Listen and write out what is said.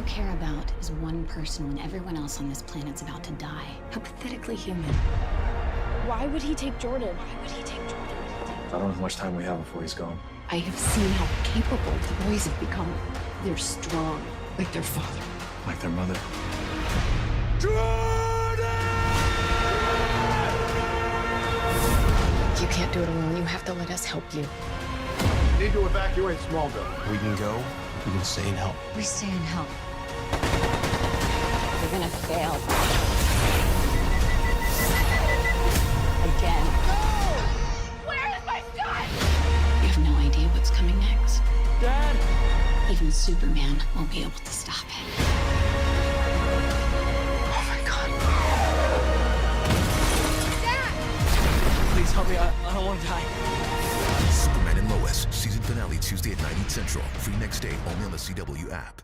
you care about is one person when everyone else on this planet's about to die. How pathetically human. Why would he take Jordan? I don't know how much time we have before he's gone. I have seen how capable the boys have become. They're strong, like their father. Like their mother. You can't do it alone. You have to let us help you. Need to evacuate Smallville. We can go, we can stay and help. We stay and help. We're gonna fail. Again. Where is my son? You have no idea what's coming next. Dad! Even Superman won't be able to stop it. Oh my God. Please help me. I don't want to die. Superman and Lois, season finale Tuesday at 9, Central. Free next day only on the CW app.